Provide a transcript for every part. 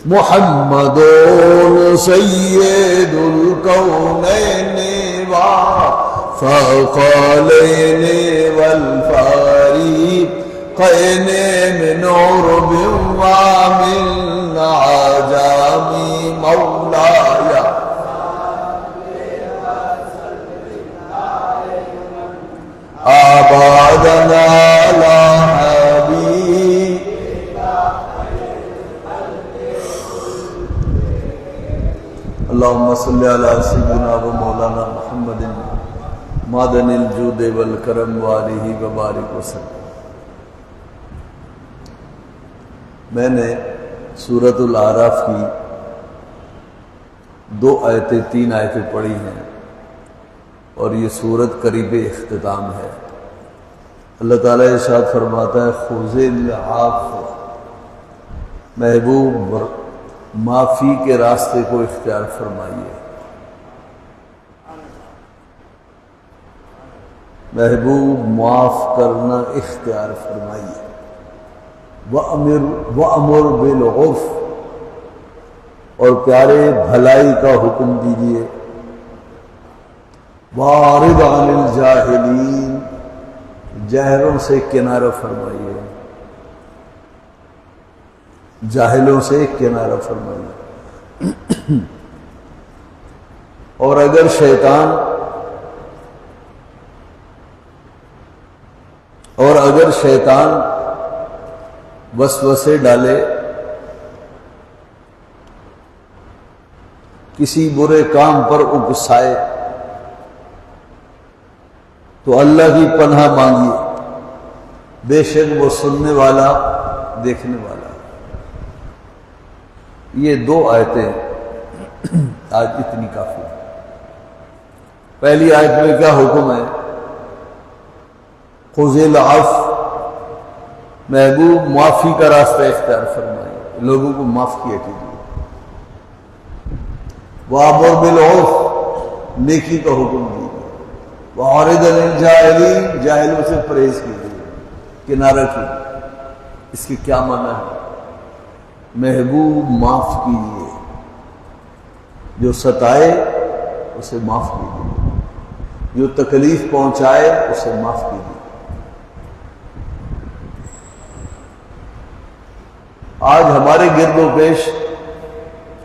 محمد سید الکونین وثقلین والفریقین من عرب ومن عجم مولاي آبادنا لا حبیب اللهم صل على سيدنا ومولانا محمد معدن الجود والکرم وآلہ وبارک وسلم۔ میں نے سورۃ الاعراف کی 3 آیتیں پڑھی ہیں اور یہ سورت قریب اختتام ہے۔ اللہ تعالیٰ ارشاد فرماتا ہے خذ العفو، محبوب معافی کے راستے کو اختیار فرمائیے، محبوب معاف کرنا اختیار فرمائیے، وَأَمُرْ بِالْعُرْفِ، اور پیارے بھلائی کا حکم دیجیے، وَأَعْرِضْ عَنِ الْجَاهِلِينَ، جاہلوں سے کنارہ فرمائیے، جاہلوں سے کنارہ فرمائیے۔ اور اگر شیطان وسوسے ڈالے، کسی برے کام پر اکسائے، تو اللہ کی پناہ مانگیے، بے شک وہ سننے والا دیکھنے والا۔ یہ 2 آیتیں آج اتنی کافی ہیں۔ پہلی آیت میں کیا حکم ہے؟ خذ العفو، محبوب معافی کا راستہ اختیار فرمائے، لوگوں کو معاف کیا کیجیے۔ وَأَمُرْ بِالْعُرْفِ، نیکی کا حکم دیجیے۔ وَأَعْرِضْ عَنِ الْجَاهِلِينَ، جاہلوں سے پرہیز کیجیے، کنارہ کیجیے۔ اس کے کیا معنی ہے؟ محبوب معاف کیجیے، جو ستائے اسے معاف کیجیے، جو تکلیف پہنچائے اسے معاف کیجیے۔ آج ہمارے گرد و پیش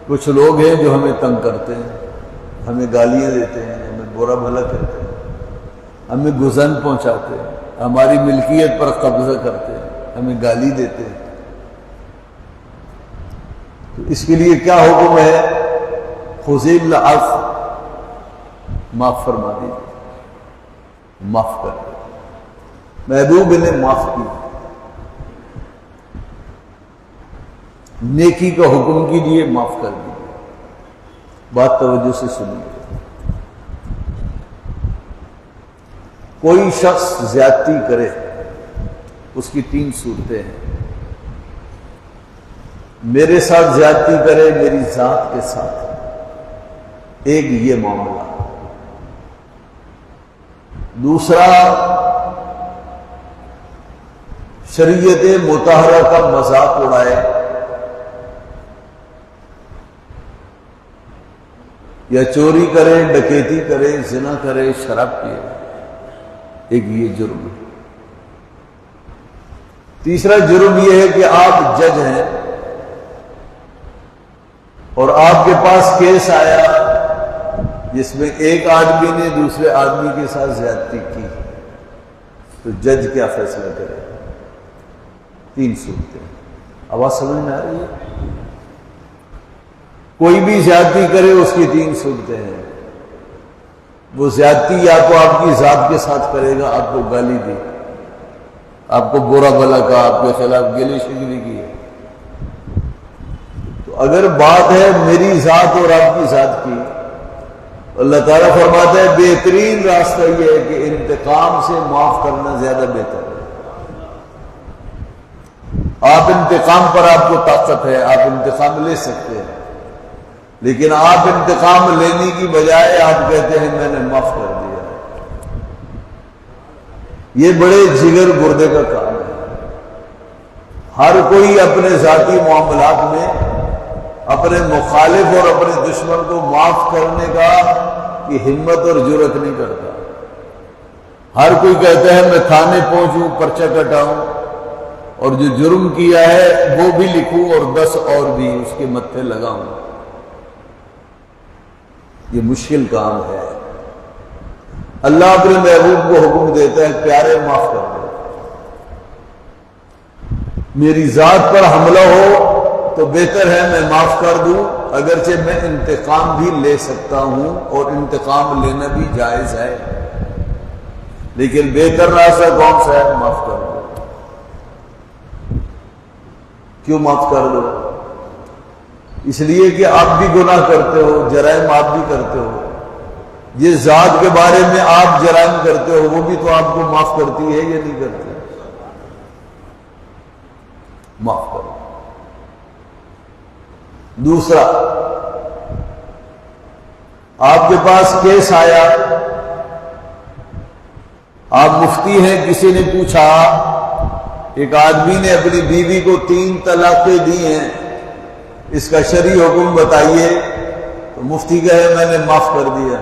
کچھ لوگ ہیں جو ہمیں تنگ کرتے ہیں، ہمیں گالیاں دیتے ہیں، ہمیں برا بھلا کرتے ہیں، ہمیں گزن پہنچاتے ہیں، ہماری ملکیت پر قبضہ کرتے ہیں، ہمیں گالی دیتے ہیں۔ تو اس کے لیے کیا حکم ہے؟ خذ العفو، معاف فرما دیجیے، معاف کر دیں۔ محبوب نے معاف کیا، نیکی کا حکم کیجیے، معاف کر دیجیے۔ بات توجہ سے سنیے۔ کوئی شخص زیادتی کرے، اس کی 3 صورتیں ہیں۔ میرے ساتھ زیادتی کرے، میری ذات کے ساتھ، ایک یہ معاملہ۔ دوسرا، شریعت مطہرہ کا مذاق اڑائے، یا چوری کرے، ڈکیتی کرے، زنا کرے، شراب پیے، ایک یہ جرم ہے۔ تیسرا جرم یہ ہے کہ آپ جج ہیں اور آپ کے پاس کیس آیا جس میں ایک آدمی نے دوسرے آدمی کے ساتھ زیادتی کی، تو جج کیا فیصلہ کرے؟ 3 صورتیں۔ آواز سمجھ میں آ رہی ہے؟ کوئی بھی زیادتی کرے اس کی 3 صورتیں ہیں۔ وہ زیادتی یا تو آپ کی ذات کے ساتھ کرے گا، آپ کو گالی دی، آپ کو برا بھلا کہا، آپ کے خلاف گلی شکری کی ہے۔ تو اگر بات ہے میری ذات اور آپ کی ذات کی، اللہ تعالیٰ فرماتا ہے بہترین راستہ یہ ہے کہ انتقام سے معاف کرنا زیادہ بہتر ہے۔ آپ انتقام پر آپ کو طاقت ہے، آپ انتقام لے سکتے ہیں، لیکن آپ انتقام لینے کی بجائے آپ کہتے ہیں میں نے معاف کر دیا۔ یہ بڑے جگر گردے کا کام ہے۔ ہر کوئی اپنے ذاتی معاملات میں اپنے مخالف اور اپنے دشمن کو معاف کرنے کا کی ہمت اور جرأت نہیں کرتا۔ ہر کوئی کہتا ہے میں تھانے پہنچوں، پرچہ کٹاؤں، اور جو جرم کیا ہے وہ بھی لکھوں اور 10 اور بھی اس کے متھے لگاؤں۔ یہ مشکل کام ہے۔ اللہ اپنے محبوب کو حکم دیتا ہے پیارے معاف کر دو، میری ذات پر حملہ ہو تو بہتر ہے میں معاف کر دوں، اگرچہ میں انتقام بھی لے سکتا ہوں اور انتقام لینا بھی جائز ہے، لیکن بہتر راستہ کون سا ہے؟ معاف کر دو۔ کیوں معاف کر دو؟ اس لیے کہ آپ بھی گناہ کرتے ہو، جرائم آپ بھی کرتے ہو، جس ذات کے بارے میں آپ جرائم کرتے ہو وہ بھی تو آپ کو معاف کرتی ہے یا نہیں کرتی؟ معاف کرو۔ دوسرا، آپ کے پاس کیس آیا، آپ مفتی ہیں، کسی نے پوچھا ایک آدمی نے اپنی بیوی کو 3 طلاقیں دی ہیں، اس کا شرعی حکم بتائیے، تو مفتی کہے میں نے معاف کر دیا۔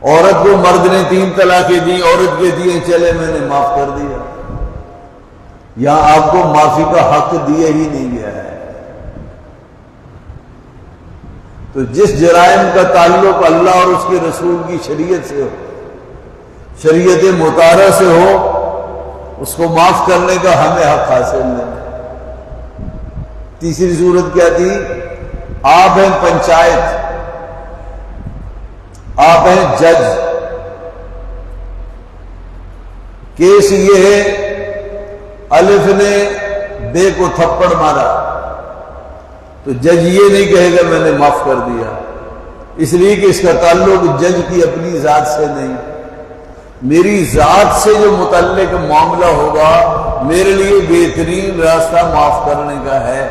عورت کو مرد نے 3 طلاقیں دی، عورت کے دیے چلے میں نے معاف کر دیا۔ یہاں آپ کو معافی کا حق دیا ہی نہیں گیا ہے۔ تو جس جرائم کا تعلق اللہ اور اس کے رسول کی شریعت سے ہو، شریعت مطہرہ سے ہو، اس کو معاف کرنے کا ہمیں حق حاصل نہیں۔ تیسری صورت کیا تھی؟ آپ ہیں پنچایت، آپ ہیں جج، کیس یہ ہے الف نے بے کو تھپڑ مارا، تو جج یہ نہیں کہے گا میں نے معاف کر دیا، اس لیے کہ اس کا تعلق جج کی اپنی ذات سے نہیں، میری ذات سے جو متعلق معاملہ ہوگا میرے لیے بہترین راستہ معاف کرنے کا ہے۔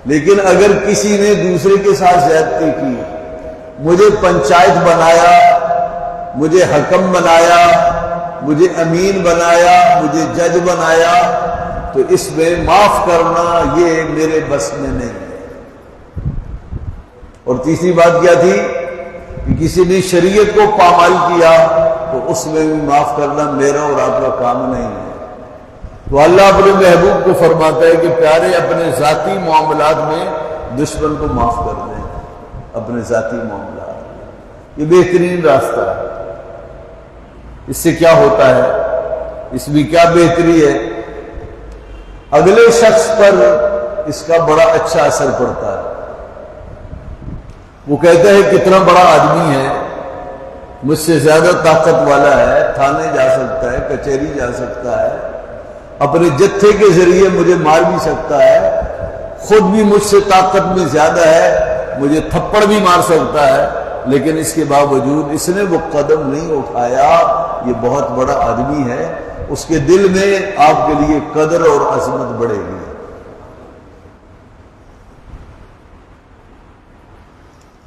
لیکن اگر کسی نے دوسرے کے ساتھ زیادتی کی، مجھے پنچایت بنایا، مجھے حکم بنایا، مجھے امین بنایا، مجھے جج بنایا، تو اس میں معاف کرنا یہ میرے بس میں نہیں ہے۔ اور تیسری بات کیا تھی کہ کسی نے شریعت کو پامال کیا تو اس میں بھی معاف کرنا میرا اور آپ کا کام نہیں ہے۔ تو اللہ اپنے محبوب کو فرماتا ہے کہ پیارے اپنے ذاتی معاملات میں دشمن کو معاف کر دیں، اپنے ذاتی معاملات، یہ بہترین راستہ ہے۔ اس سے کیا ہوتا ہے؟ اس میں کیا بہتری ہے؟ اگلے شخص پر اس کا بڑا اچھا اثر پڑتا ہے۔ وہ کہتا ہے کتنا بڑا آدمی ہے، مجھ سے زیادہ طاقت والا ہے، تھانے جا سکتا ہے، کچہری جا سکتا ہے، اپنے جتھے کے ذریعے مجھے مار بھی سکتا ہے، خود بھی مجھ سے طاقت میں زیادہ ہے، مجھے تھپڑ بھی مار سکتا ہے، لیکن اس کے باوجود اس نے وہ قدم نہیں اٹھایا۔ یہ بہت بڑا آدمی ہے، اس کے دل میں آپ کے لیے قدر اور عظمت بڑھے گی۔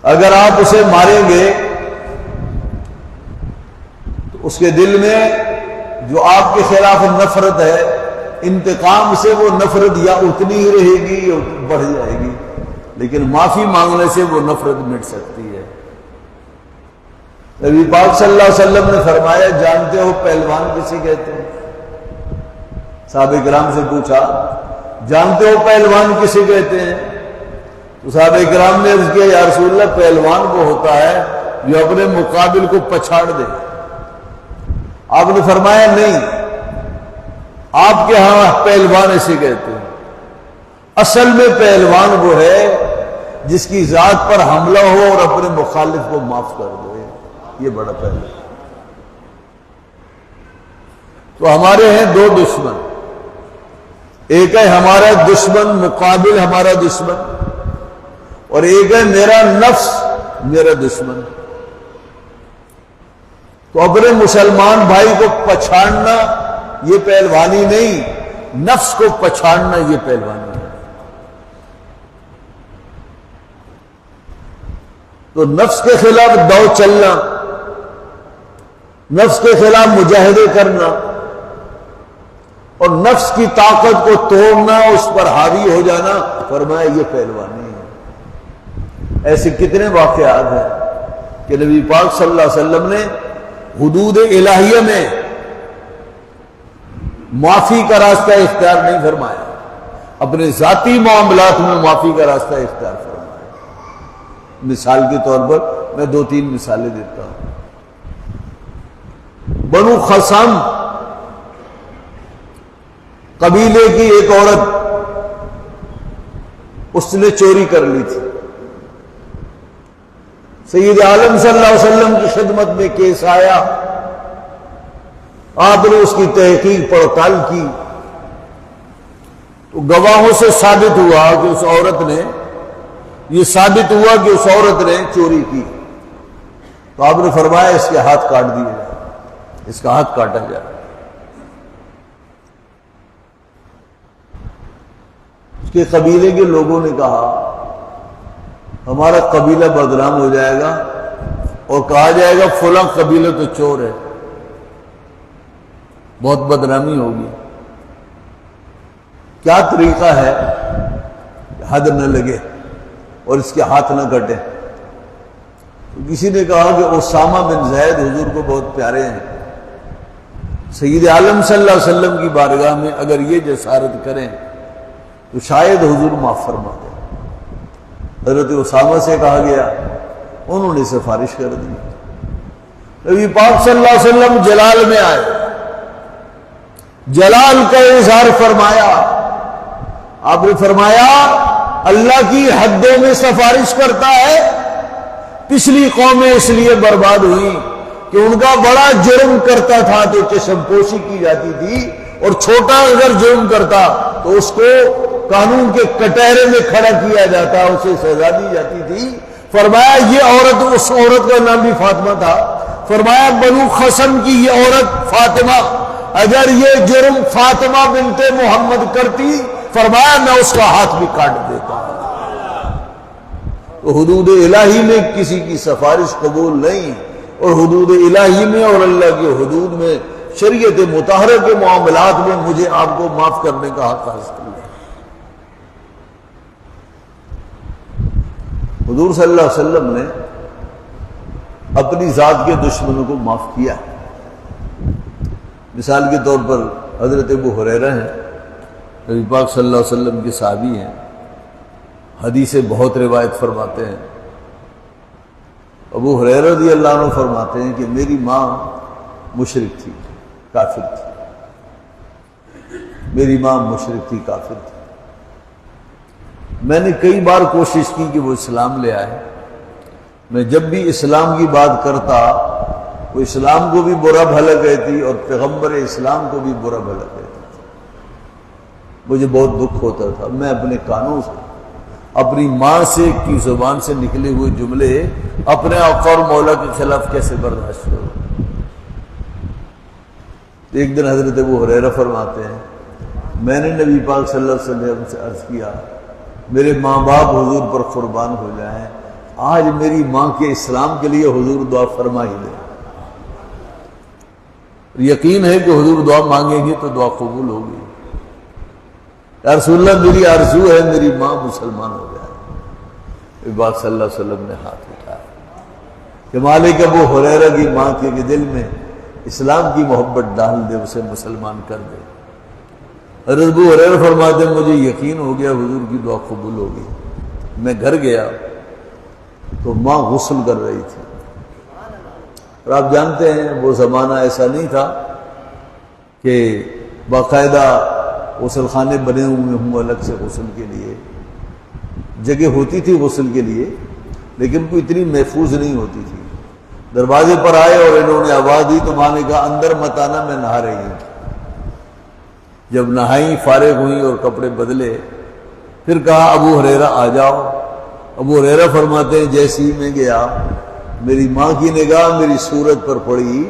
اگر آپ اسے ماریں گے تو اس کے دل میں جو آپ کے خلاف نفرت ہے، انتقام سے وہ نفرت یا اتنی ہی رہے گی یا بڑھ جائے گی، لیکن معافی مانگنے سے وہ نفرت مٹ سکتی ہے۔ نبی پاک صلی اللہ علیہ وسلم نے فرمایا جانتے ہو پہلوان کسے کہتے ہیں؟ صحابہ کرام سے پوچھا جانتے ہو پہلوان کسے کہتے ہیں؟ تو صحابہ کرام نے عرض کیا یا رسول اللہ پہلوان کو ہوتا ہے جو اپنے مقابل کو پچھاڑ دے۔ آپ نے فرمایا نہیں، آپ کے ہاں پہلوان ایسے کہتے ہیں، اصل میں پہلوان وہ ہے جس کی ذات پر حملہ ہو اور اپنے مخالف کو معاف کر دے، یہ بڑا پہلوان۔ تو ہمارے ہیں 2 دشمن، ایک ہے ہمارا دشمن مقابل ہمارا دشمن، اور ایک ہے میرا نفس میرا دشمن۔ تو اپنے مسلمان بھائی کو پچھاڑنا یہ پہلوانی نہیں، نفس کو پچھاڑنا یہ پہلوانی ہے۔ تو نفس کے خلاف دو چلنا، نفس کے خلاف مجاہدے کرنا، اور نفس کی طاقت کو توڑنا، اس پر حاوی ہو جانا، فرمایا یہ پہلوانی ہے۔ ایسے کتنے واقعات ہیں کہ نبی پاک صلی اللہ علیہ وسلم نے حدود الہیہ میں معافی کا راستہ اختیار نہیں فرمایا، اپنے ذاتی معاملات میں معافی کا راستہ اختیار فرمایا۔ مثال کے طور پر میں 2-3 مثالیں دیتا ہوں۔ بنو خصم قبیلے کی ایک عورت، اس نے چوری کر لی تھی، سید عالم صلی اللہ علیہ وسلم کی خدمت میں کیس آیا، آپ نے اس کی تحقیق پڑتال کی تو گواہوں سے ثابت ہوا کہ اس عورت نے، یہ ثابت ہوا کہ اس عورت نے چوری کی، تو آپ نے فرمایا اس کے ہاتھ کاٹ دیے جائے، اس کا ہاتھ کاٹا جائے۔ اس کے قبیلے کے لوگوں نے کہا ہمارا قبیلہ بدنام ہو جائے گا اور کہا جائے گا فلاں قبیلہ تو چور ہے، بہت بدنامی ہوگی۔ کیا طریقہ ہے حد نہ لگے اور اس کے ہاتھ نہ کٹے؟ تو کسی نے کہا کہ اسامہ بن زید حضور کو بہت پیارے ہیں، سید عالم صلی اللہ علیہ وسلم کی بارگاہ میں اگر یہ جسارت کریں تو شاید حضور معاف فرما دیں۔ حضرت اسامہ سے کہا گیا، انہوں نے سفارش کر دی۔ نبی پاک صلی اللہ علیہ وسلم جلال میں آئے، جلال کا اظہار فرمایا، آپ نے فرمایا اللہ کی حدوں میں سفارش کرتا ہے۔ پچھلی قومیں اس لیے برباد ہوئی کہ ان کا بڑا جرم کرتا تھا تو چشم پوشی کی جاتی تھی، اور چھوٹا اگر جرم کرتا تو اس کو قانون کے کٹہرے میں کھڑا کیا جاتا، اسے سزا دی جاتی تھی۔ فرمایا یہ عورت، اس عورت کا نام بھی فاطمہ تھا، فرمایا بنو خصم کی یہ عورت فاطمہ، اگر یہ جرم فاطمہ بنت محمد کرتی، فرمایا میں اس کا ہاتھ بھی کاٹ دیتا۔ تو حدود الہی میں کسی کی سفارش قبول نہیں، اور حدود الہی میں اور اللہ کی حدود میں، شریعت مطہرہ کے معاملات میں مجھے آپ کو معاف کرنے کا حق حاصل ہے۔ حضور صلی اللہ علیہ وسلم نے اپنی ذات کے دشمنوں کو معاف کیا۔ مثال کے طور پر حضرت ابو ہریرہ ہیں، نبی پاک صلی اللہ علیہ وسلم کے صحابی ہیں، حدیثیں بہت روایت فرماتے ہیں۔ ابو ہریرہ رضی اللہ عنہ فرماتے ہیں کہ میری ماں مشرک تھی، کافر تھی، میری ماں مشرک تھی، کافر تھی۔ میں نے کئی بار کوشش کی کہ وہ اسلام لے آئے، میں جب بھی اسلام کی بات کرتا وہ اسلام کو بھی برا بھلا کہتی اور پیغمبر اسلام کو بھی برا بھلا کہتی تھی۔ مجھے بہت دکھ ہوتا تھا، میں اپنے کانوں سے، اپنی ماں سے کی زبان سے نکلے ہوئے جملے اپنے آقا اور مولا کے خلاف کیسے برداشت کروں۔ ایک دن حضرت ابو ہریرہ فرماتے ہیں میں نے نبی پاک صلی اللہ علیہ وسلم سے عرض کیا میرے ماں باپ حضور پر قربان ہو جائیں، آج میری ماں کے اسلام کے لیے حضور دعا فرما ہی دیں۔ یقین ہے کہ حضور دعا مانگیں گے تو دعا قبول ہوگی۔ یا رسول اللہ میری آرزو ہے میری ماں مسلمان ہو جائے۔ نبی پاک صلی اللہ علیہ وسلم نے ہاتھ اٹھایا کہ مالک ابو ہریرہ کی ماں کے دل میں اسلام کی محبت ڈال دے، اسے مسلمان کر دے۔ حضرت ابو ہریرہ فرماتے ہیں مجھے یقین ہو گیا حضور کی دعا قبول ہوگی۔ میں گھر گیا تو ماں غسل کر رہی تھی، اور آپ جانتے ہیں وہ زمانہ ایسا نہیں تھا کہ باقاعدہ غسل خانے بنے ہوئے ہوں الگ سے غسل کے لیے، جگہ ہوتی تھی غسل کے لیے لیکن کوئی اتنی محفوظ نہیں ہوتی تھی۔ دروازے پر آئے اور انہوں نے آواز دی تو ماں نے کہا اندر مت آنا، میں نہا رہی ہوں۔ جب نہائی فارغ ہوئی اور کپڑے بدلے، پھر کہا ابو ہریرہ آ جاؤ۔ ابو ہریرہ فرماتے ہیں جیسے ہی میں گیا میری ماں کی نگاہ میری صورت پر پڑی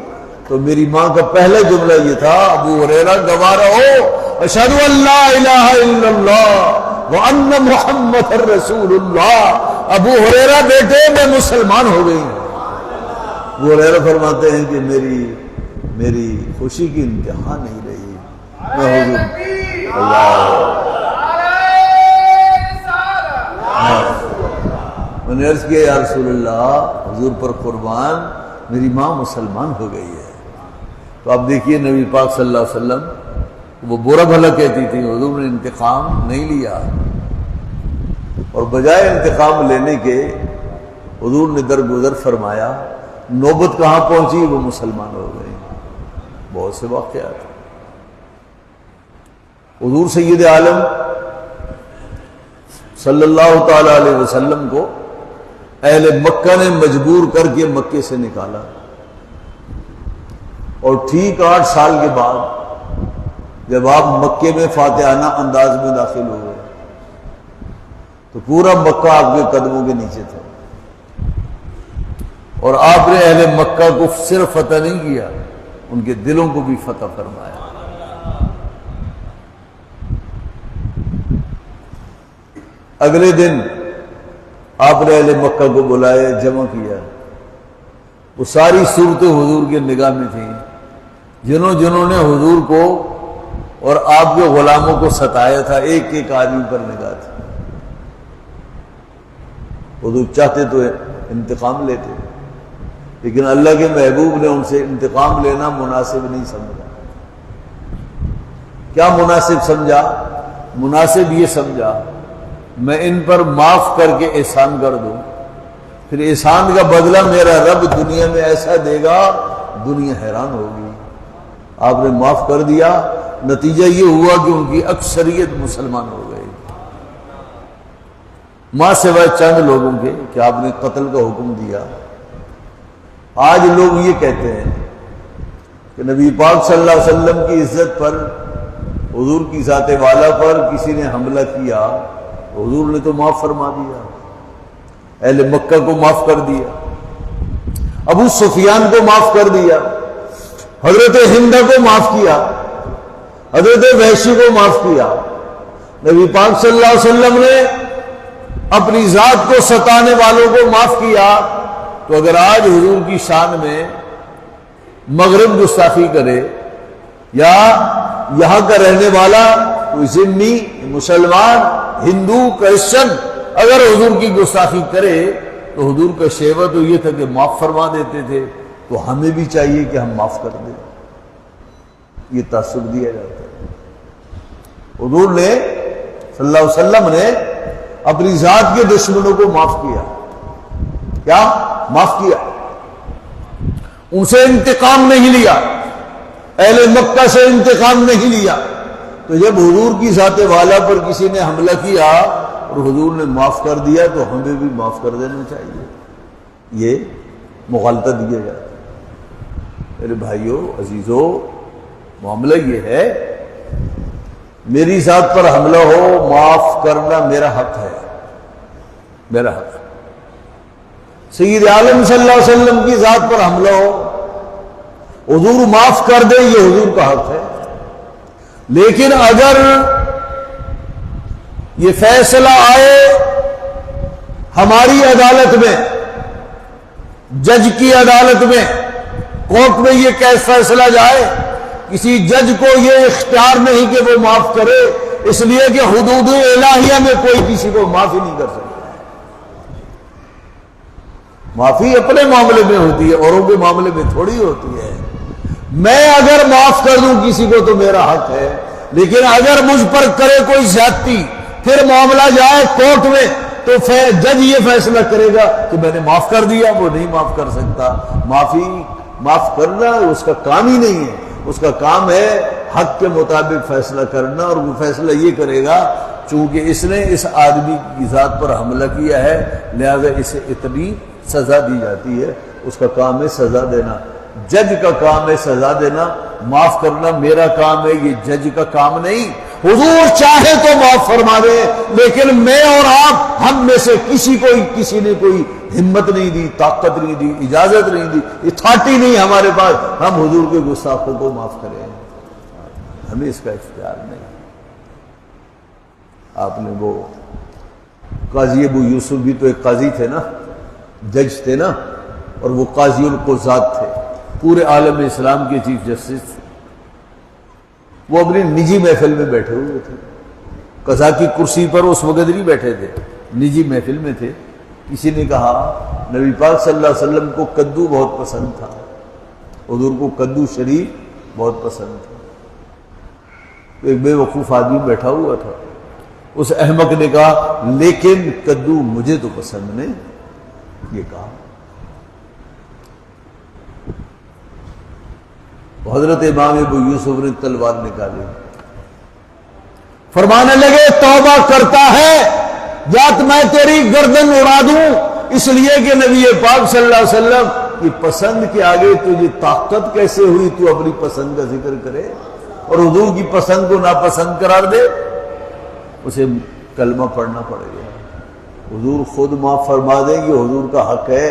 تو میری ماں کا پہلا جملہ یہ تھا ابو ہریرہ گواہ رہو اشہد ان لا الہ الا اللہ وان محمد رسول اللہ۔ ابو ہریرہ بیٹے میں مسلمان ہو گئی ہوں۔ ابو ہریرہ فرماتے ہیں کہ میری خوشی کی انتہا نہیں رہی، میں حضور اللہ میں نے عرض کیا یا رسول اللہ حضور پر قربان میری ماں مسلمان ہو گئی ہے. تو آپ دیکھیے نبی پاک صلی اللہ علیہ وسلم وہ برا بھلا کہتی تھی, حضور نے انتقام نہیں لیا, اور بجائے انتقام لینے کے حضور نے درگزر فرمایا. نوبت کہاں پہنچی, وہ مسلمان ہو گئی. بہت سے واقعات. حضور سید عالم صلی اللہ تعالی علیہ وسلم کو اہل مکہ نے مجبور کر کے مکے سے نکالا, اور ٹھیک 8 سال کے بعد جب آپ مکے میں فاتحانہ انداز میں داخل ہوئے تو پورا مکہ آپ کے قدموں کے نیچے تھا, اور آپ نے اہل مکہ کو صرف فتح نہیں کیا, ان کے دلوں کو بھی فتح فرمایا. اگلے دن آپ نے اہل مکہ کو بلایا, جمع کیا. وہ ساری صورتیں حضور کے نگاہ میں تھیں, جنہوں نے حضور کو اور آپ کے غلاموں کو ستایا تھا, ایک ایک آدمی پر نگاہ تھی. حضور چاہتے تو انتقام لیتے, لیکن اللہ کے محبوب نے ان سے انتقام لینا مناسب نہیں سمجھا. کیا مناسب سمجھا؟ مناسب یہ سمجھا میں ان پر معاف کر کے احسان کر دوں, پھر احسان کا بدلہ میرا رب دنیا میں ایسا دے گا دنیا حیران ہوگی. آپ نے معاف کر دیا, نتیجہ یہ ہوا کہ ان کی اکثریت مسلمان ہو گئی, ماں سوائے چند لوگوں کے کہ آپ نے قتل کا حکم دیا. آج لوگ یہ کہتے ہیں کہ نبی پاک صلی اللہ علیہ وسلم کی عزت پر, حضور کی ذات والا پر کسی نے حملہ کیا, حضور نے تو معاف فرما دیا, اہل مکہ کو معاف کر دیا, ابو سفیان کو معاف کر دیا, حضرت ہند کو معاف کیا, حضرت وحشی کو معاف کیا. نبی پاک صلی اللہ علیہ وسلم نے اپنی ذات کو ستانے والوں کو معاف کیا, تو اگر آج حضور کی شان میں مغرب گستاخی کرے یا یہاں کا رہنے والا کوئی ذمی, مسلمان, ہندو, کرسچن اگر حضور کی گستاخی کرے تو حضور کا شیوہ تو یہ تھا کہ معاف فرما دیتے تھے, تو ہمیں بھی چاہیے کہ ہم معاف کر دیں. یہ تاثر دیا جاتا ہے. حضور نے صلی اللہ علیہ وسلم نے اپنی ذات کے دشمنوں کو معاف کیا. کیا معاف کیا؟ ان سے انتقام نہیں لیا, اہل مکہ سے انتقام نہیں لیا. تو جب حضور کی ذات والا پر کسی نے حملہ کیا اور حضور نے معاف کر دیا تو ہمیں بھی معاف کر دینا چاہیے. یہ مغالطہ دیا جاتا ہے. میرے بھائیوں عزیزوں, معاملہ یہ ہے میری ذات پر حملہ ہو, معاف کرنا میرا حق ہے, میرا حق. سید عالم صلی اللہ علیہ وسلم کی ذات پر حملہ ہو, حضور معاف کر دے, یہ حضور کا حق ہے. لیکن اگر یہ فیصلہ آئے ہماری عدالت میں, جج کی عدالت میں, کورٹ میں یہ کیس فیصلہ جائے, کسی جج کو یہ اختیار نہیں کہ وہ معاف کرے, اس لیے کہ حدود الہیہ میں کوئی کسی کو معافی نہیں کر سکتا. معافی اپنے معاملے میں ہوتی ہے, اوروں کے معاملے میں تھوڑی ہوتی ہے. میں اگر معاف کر دوں کسی کو تو میرا حق ہے, لیکن اگر مجھ پر کرے کوئی زیادتی, پھر معاملہ جائے کورٹ میں, تو جج یہ فیصلہ کرے گا کہ میں نے معاف کر دیا, وہ نہیں معاف کر سکتا. معاف کرنا اس کا کام ہی نہیں ہے. اس کا کام ہے حق کے مطابق فیصلہ کرنا, اور وہ فیصلہ یہ کرے گا چونکہ اس نے اس آدمی کی ذات پر حملہ کیا ہے لہذا اسے اتنی سزا دی جاتی ہے. اس کا کام ہے سزا دینا. جج کا کام ہے سزا دینا, معاف کرنا میرا کام ہے, یہ جج کا کام نہیں. حضور چاہے تو معاف فرما دے, لیکن میں اور آپ ہم میں سے کسی نے کوئی ہمت نہیں دی, طاقت نہیں دی, اجازت نہیں دی, اتھارٹی نہیں ہمارے پاس ہم حضور کے گستاخوں کو معاف کریں. ہمیں اس کا اختیار نہیں. آپ نے وہ قاضی ابو یوسف بھی تو ایک قاضی تھے نا, جج تھے نا, اور وہ قاضی القضات تھے, پورے عالم اسلام کے چیف جسٹس تھے. وہ اپنی نجی محفل میں بیٹھے ہوئے تھے، قضا کی کرسی پر اس وقت نہیں بیٹھے تھے، نجی محفل میں تھے۔ کسی نے کہا نبی پاک صلی اللہ علیہ وسلم کو کدو بہت پسند تھا، حضور کو کدو شریف بہت پسند تھا۔ ایک بے وقوف آدمی بیٹھا ہوا تھا، اس احمق نے کہا لیکن کدو مجھے تو پسند نہیں، یہ کہا۔ حضرت امام ابو یوسف نے تلوار نکالی، فرمانے لگے توبہ کرتا ہے یا تو میں تیری گردن اڑا دوں، اس لیے کہ نبی پاک صلی اللہ علیہ وسلم کی پسند کے آگے تجھے طاقت کیسے ہوئی تو اپنی پسند کا ذکر کرے اور حضور کی پسند کو ناپسند قرار دے؟ اسے کلمہ پڑھنا پڑے گا۔ حضور خود معاف فرما دیں گے، حضور کا حق ہے،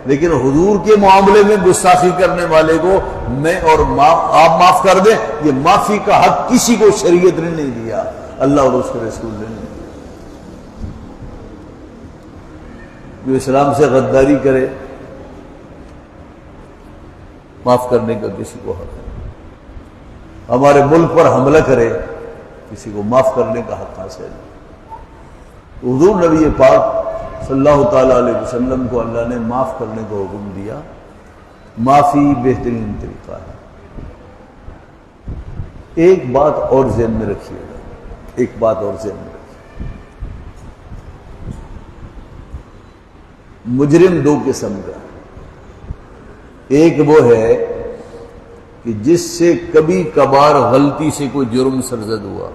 لیکن حضور کے معاملے میں گستاخی کرنے والے کو میں اور آپ معاف کر دیں، یہ معافی کا حق کسی کو شریعت نے نہیں دیا، اللہ اور اس کے رسول نے نہیں دیا۔ جو اسلام سے غداری کرے معاف کرنے کا کسی کو حق ہے، ہمارے ملک پر حملہ کرے کسی کو معاف کرنے کا حق حاصل ہے۔ حضور نبی پاک صلی اللہ تعالیٰ علیہ وسلم کو اللہ نے معاف کرنے کا حکم دیا، معافی بہترین طریقہ ہے۔ ایک بات اور ذہن میں رکھیے گا، ایک بات اور ذہن میں رکھیے، مجرم دو قسم کا، ایک وہ ہے کہ جس سے کبھی کبھار غلطی سے کوئی جرم سرزد ہوا،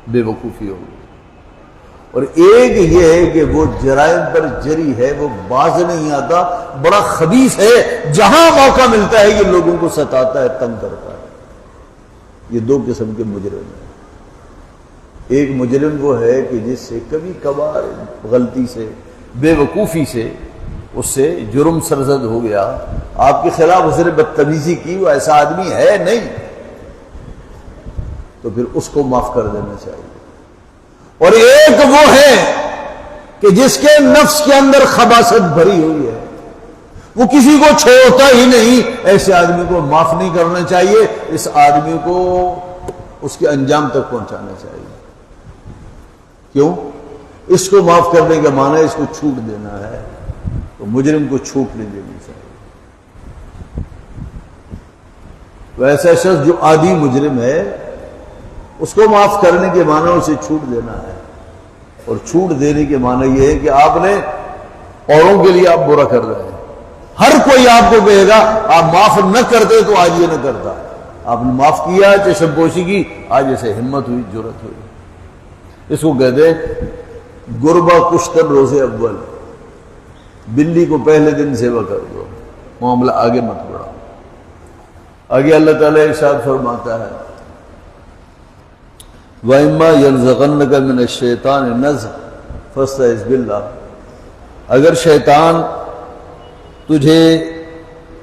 بے وقوفی ہوگی، اور ایک یہ ہے کہ وہ جرائم پر جری ہے، وہ باز نہیں آتا، بڑا خبیث ہے، جہاں موقع ملتا ہے یہ لوگوں کو ستاتا ہے، تنگ کرتا ہے۔ یہ دو قسم کے مجرم ہیں۔ ایک مجرم وہ ہے کہ جس سے کبھی کبھار غلطی سے، بے وقوفی سے اس سے جرم سرزد ہو گیا، آپ کے خلاف اس نے بدتمیزی کی، وہ ایسا آدمی ہے نہیں، تو پھر اس کو معاف کر دینا چاہیے۔ اور ایک وہ ہے کہ جس کے نفس کے اندر خباثت بھری ہوئی ہے، وہ کسی کو چھوڑتا ہی نہیں، ایسے آدمی کو معاف نہیں کرنا چاہیے، اس آدمی کو اس کے انجام تک پہنچانا چاہیے۔ کیوں؟ اس کو معاف کرنے کا معنی اس کو چھوٹ دینا ہے، تو مجرم کو چھوٹ نہیں دینی چاہیے۔ تو ایسا شخص جو عادی مجرم ہے اس کو معاف کرنے کے معنی اسے چھوٹ دینا ہے، اور چھوٹ دینے کے معنی یہ ہے کہ آپ نے اوروں کے لیے آپ برا کر رہے ہیں، ہر کوئی آپ کو کہے گا آپ معاف نہ کرتے تو آج یہ نہ کرتا، آپ نے معاف کیا، چشم پوشی کی، آج اسے ہمت ہوئی، جرت ہوئی۔ اس کو کہتے ہیں گربہ کشتن روز اول، بلی کو پہلے دن سیوا کر دو، معاملہ آگے مت بڑھاؤ۔ آگے اللہ تعالیٰ ارشاد فرماتا ہے وَإِمَّا يَنزَغَنَّكَ مِنَ الشَّيْطَانِ نَزْغٌ فَاسْتَعِذْ بِاللَّهِ، اگر شیطان تجھے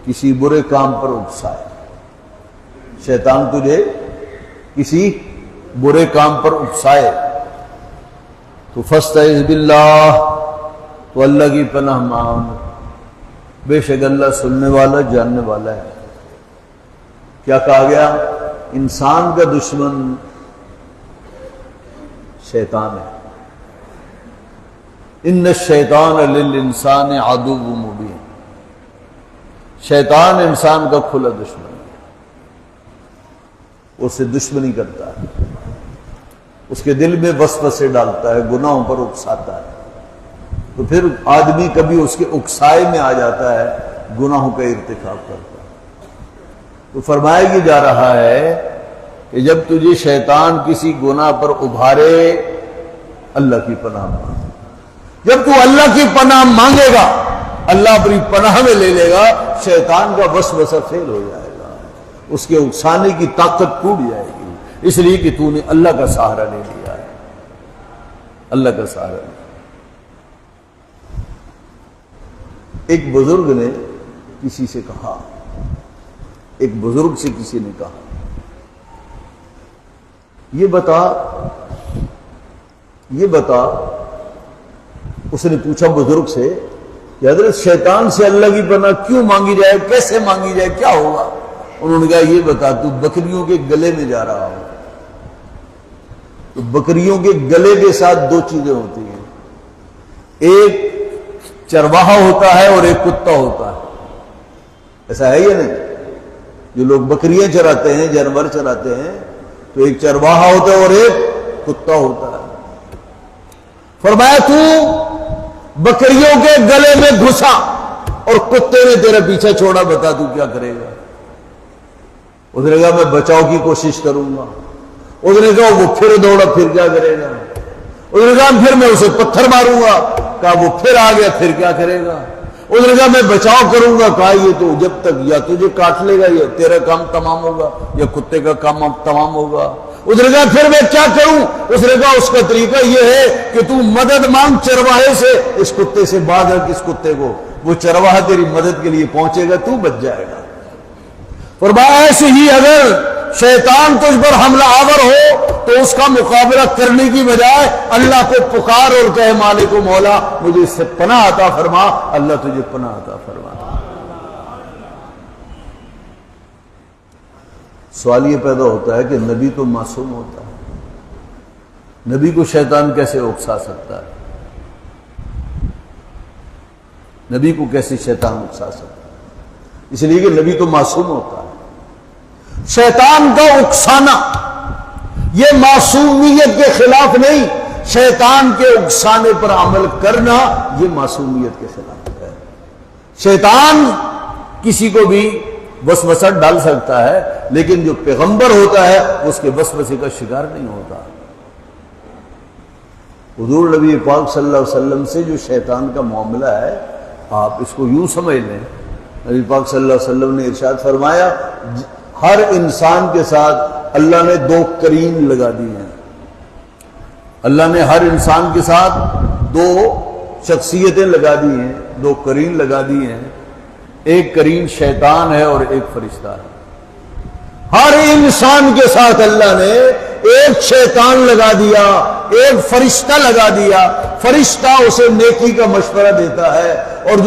کسی برے کام پر اکسائے، شیطان تجھے کسی برے کام پر اکسائے تو فَاسْتَعِذْ بِاللَّهِ، تو اللہ کی پناہ مانگ، بے شک اللہ سننے والا جاننے والا ہے۔ کیا کہا گیا؟ انسان کا دشمن شیطان ہے، ان الشیطان للانسان عدو مبین، شیطان انسان کا کھلا دشمن ہے، اسے دشمنی کرتا ہے، اس کے دل میں وسوسے ڈالتا ہے، گناہوں پر اکساتا ہے، تو پھر آدمی کبھی اس کے اکسائے میں آ جاتا ہے، گناہوں کا ارتکاب کرتا ہے۔ تو فرمایا کہ جا رہا ہے کہ جب تجھے شیطان کسی گناہ پر ابھارے، اللہ کی پناہ مانگ، جب تو اللہ کی پناہ مانگے گا اللہ اپنی پناہ میں لے لے گا، شیطان کا وسوسہ فیل ہو جائے گا، اس کے اکسانے کی طاقت ٹوٹ جائے گی، اس لیے کہ تو نے اللہ کا سہارا لے لیا ہے، اللہ کا سہارا لیا۔ ایک بزرگ نے کسی سے کہا، ایک بزرگ سے کسی نے کہا یہ بتا، اس نے پوچھا بزرگ سے کہ حضرت شیطان سے اللہ کی پناہ کیوں مانگی جائے، کیسے مانگی جائے، کیا ہوگا؟ انہوں نے کہا یہ بتا، تو بکریوں کے گلے میں جا رہا ہو، تو بکریوں کے گلے کے ساتھ دو چیزیں ہوتی ہیں، ایک چرواہا ہوتا ہے اور ایک کتا ہوتا ہے. ایسا ہے یا نہیں؟ جو لوگ بکریاں چراتے ہیں، جانور چراتے ہیں، تو ایک چرواہا ہوتا ہے اور ایک کتا ہوتا ہے. فرمایا تو بکریوں کے گلے میں گھسا اور کتے نے تیرا پیچھا چھوڑا، بتا تو کیا کرے گا؟ اس نے کہا میں بچاؤ کی کوشش کروں گا. اس نے کہا وہ پھر دوڑا، پھر کیا کرے گا؟ اس نے کہا پھر میں اسے پتھر ماروں گا. کہا وہ پھر آ گیا، پھر کیا کرے گا؟ اس نے کہا میں بچاؤ کروں گا. کہا یہ تو جب تک یا تجھے کاٹ لے گا یا تیرا کام تمام ہوگا یا کتے کا کام تمام ہوگا. اس نے کہا پھر میں کیا کروں؟ اس نے کہا اس کا طریقہ یہ ہے کہ تو مدد مانگ چرواہے سے، اس کتے سے باز رکھ اس کتے کو، وہ چرواہا تیری مدد کے لیے پہنچے گا، تو بچ جائے گا. فرمایا ایسے ہی اگر شیطان تجھ پر حملہ آور ہو تو اس کا مقابلہ کرنے کی بجائے اللہ کو پکار اور کہے مالک و مولا مجھے اس سے پناہ عطا فرما. اللہ تجھے پناہ عطا فرما. سوال یہ پیدا ہوتا ہے کہ نبی تو معصوم ہوتا ہے، نبی کو شیطان کیسے اکسا سکتا ہے؟ نبی کو کیسے شیطان اکسا سکتا ہے؟ اس لیے کہ نبی تو معصوم ہوتا ہے. شیطان کا اکسانا یہ معصومیت کے خلاف نہیں، شیطان کے اکسانے پر عمل کرنا یہ معصومیت کے خلاف ہے. شیطان کسی کو بھی وسوسہ ڈال سکتا ہے، لیکن جو پیغمبر ہوتا ہے اس کے وسوسے کا شکار نہیں ہوتا. حضور نبی پاک صلی اللہ علیہ وسلم سے جو شیطان کا معاملہ ہے، آپ اس کو یوں سمجھ لیں. نبی پاک صلی اللہ علیہ وسلم نے ارشاد فرمایا ہر انسان کے ساتھ اللہ نے دو کرین لگا دی ہیں. اللہ نے ہر انسان کے ساتھ دو شخصیتیں لگا دی ہیں، دو کرین لگا دی ہیں. ایک کرین شیطان ہے اور ایک فرشتہ ہے. ہر انسان کے ساتھ اللہ نے ایک شیطان لگا دیا، ایک فرشتہ لگا دیا. فرشتہ اسے نیکی کا مشورہ دیتا ہے اور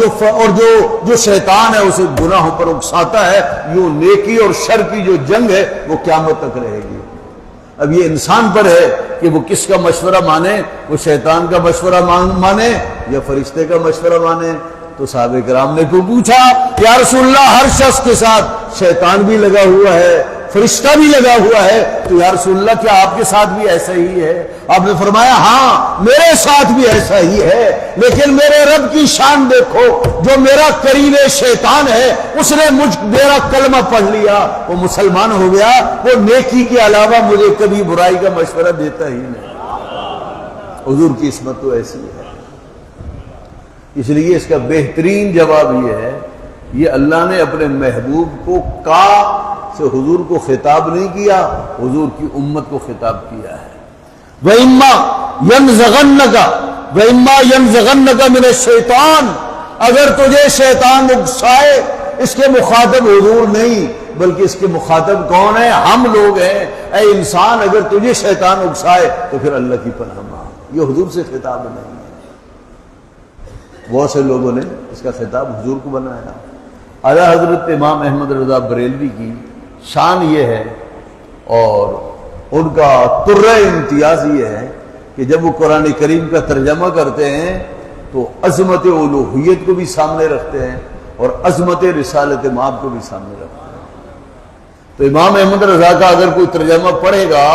جو شیطان ہے اسے گناہوں پر اکساتا ہے. یوں نیکی اور شر کی جو جنگ ہے وہ قیامت تک رہے گی. اب یہ انسان پر ہے کہ وہ کس کا مشورہ مانے، وہ شیطان کا مشورہ مانے یا فرشتے کا مشورہ مانے. تو صحابہ کرام نے تو پوچھا یا رسول اللہ ہر شخص کے ساتھ شیطان بھی لگا ہوا ہے، فرشتہ بھی لگا ہوا ہے، تو یا رسول اللہ کیا آپ کے ساتھ بھی ایسا ہی ہے؟ آپ نے فرمایا ہاں میرے ساتھ بھی ایسا ہی ہے، لیکن میرے رب کی شان دیکھو، جو میرا قرین شیطان ہے اس نے میرا کلمہ پڑھ لیا، وہ مسلمان ہو گیا، وہ نیکی کے علاوہ مجھے کبھی برائی کا مشورہ دیتا ہی نہیں. حضور کی عصمت تو ایسی ہے. اس لیے اس کا بہترین جواب یہ ہے، یہ اللہ نے اپنے محبوب کو کا سے حضور کو خطاب نہیں کیا، حضور کی امت کو خطاب کیا ہے. وَإِمَّا يَنزَغَنَّكَ مِنَ الشَّيْطَانِ، اگر تجھے شیطان اکسائے، اس کے مخاطب حضور نہیں بلکہ اس کے مخاطب کون ہے؟ ہم لوگ ہیں. اے انسان اگر تجھے شیطان اکسائے تو پھر اللہ کی پناہ مانگ. یہ حضور سے خطاب نہیں ہے، بہت سے لوگوں نے اس کا خطاب حضور کو بنایا. اعلیٰ حضرت امام احمد رضا بریلوی کی شان یہ ہے اور ان کا ترہ امتیاز یہ ہے کہ جب وہ قرآن کریم کا ترجمہ کرتے ہیں تو عظمت الوہیت کو بھی سامنے رکھتے ہیں اور عظمت رسالت مآب کو بھی سامنے رکھتے ہیں. تو امام احمد رضا کا اگر کوئی ترجمہ پڑھے گا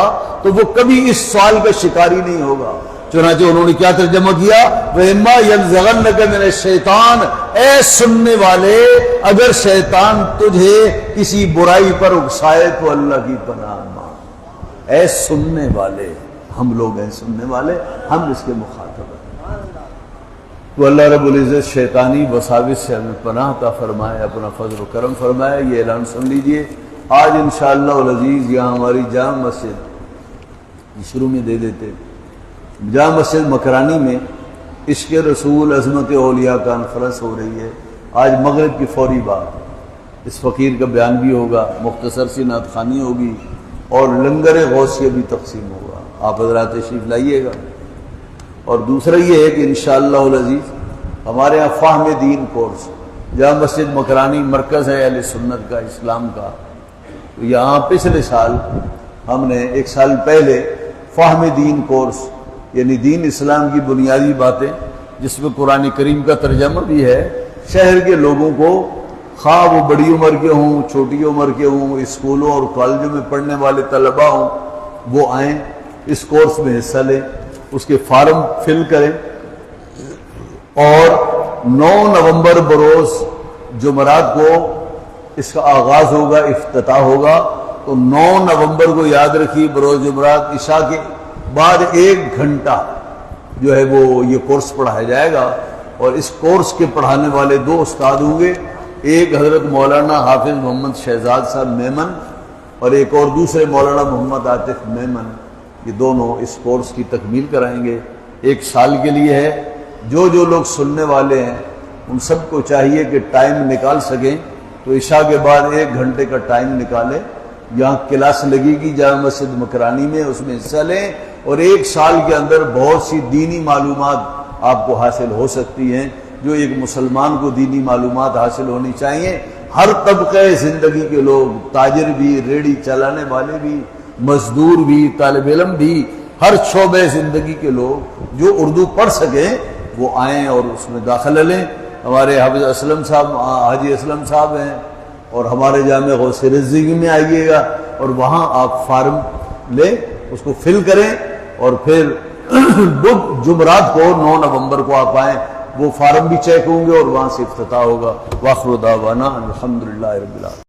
تو وہ کبھی اس سوال کا شکاری نہیں ہوگا. چنانچہ انہوں نے کیا ترجمہ کیا؟ وَإِمَّا يَنزَغَنَّكَ مِنَ الشَّيْطَانِ، اے سننے والے اگر شیطان تجھے کسی برائی پر اکسائے تو اللہ کی پناہ مانگ. اے سننے والے، ہم لوگ ہیں سننے والے، ہم اس کے مخاطب ہیں. تو اللہ رب العزت شیطانی وساوس سے ہمیں پناہ عطا فرمائے، اپنا فضل و کرم فرمائے. یہ اعلان سن لیجئے، آج انشاءاللہ العزیز یہاں ہماری جامع مسجد شروع میں دے دیتے، جامع مسجد مکرانی میں عشق رسول عظمت اولیاء کانفرنس ہو رہی ہے. آج مغرب کی فوری بعد اس فقیر کا بیان بھی ہوگا، مختصر سی نعت خوانی ہوگی اور لنگر غوثیہ بھی تقسیم ہوگا. آپ حضرات تشریف لائیے گا. اور دوسرا یہ ہے کہ انشاءاللہ العزیز ہمارے یہاں فہم دین کورس جامع مسجد مکرانی مرکز ہے اہل سنت کا، اسلام کا. تو یہاں پچھلے سال ہم نے ایک سال پہلے فہم دین کورس، یعنی دین اسلام کی بنیادی باتیں جس میں قرآن کریم کا ترجمہ بھی ہے، شہر کے لوگوں کو، خواہ وہ بڑی عمر کے ہوں چھوٹی عمر کے ہوں، اسکولوں اور کالجوں میں پڑھنے والے طلباء ہوں، وہ آئیں اس کورس میں حصہ لیں، اس کے فارم فل کریں، اور 9 نومبر بروز جمعرات کو اس کا آغاز ہوگا، افتتاح ہوگا۔ تو 9 نومبر کو یاد رکھیے، بروز جمعرات عشاء کے بعد 1 گھنٹہ جو ہے وہ یہ کورس پڑھایا جائے گا، اور اس کورس کے پڑھانے والے 2 استاد ہوں گے، ایک حضرت مولانا حافظ محمد شہزاد صاحب میمن اور ایک اور دوسرے مولانا محمد عاطف میمن۔ یہ دونوں اس کورس کی تکمیل کرائیں گے، 1 سال کے لیے ہے۔ جو لوگ سننے والے ہیں ان سب کو چاہیے کہ ٹائم نکال سکیں تو عشاء کے بعد 1 گھنٹے کا ٹائم نکالیں، یہاں کلاس لگے گی جامع مسجد مکرانی میں، اس میں حصہ لیں، اور 1 سال کے اندر بہت سی دینی معلومات آپ کو حاصل ہو سکتی ہیں، جو ایک مسلمان کو دینی معلومات حاصل ہونی چاہیے۔ ہر طبقے زندگی کے لوگ، تاجر بھی، ریڑھی چلانے والے بھی، مزدور بھی، طالب علم بھی، ہر شعبے زندگی کے لوگ جو اردو پڑھ سکیں وہ آئیں اور اس میں داخلہ لیں۔ ہمارے حافظ اسلم صاحب، حاجی اسلم صاحب ہیں، اور ہمارے جامع غوث رضوی میں آئیے گا، اور وہاں آپ فارم لیں، اس کو فل کریں، اور پھر جمعرات کو 9 نومبر کو آپ آئیں، وہ فارم بھی چیک ہوں گے اور وہاں سے افتتاح ہوگا۔ وآخر دعوانا الحمدللہ رب العالمین۔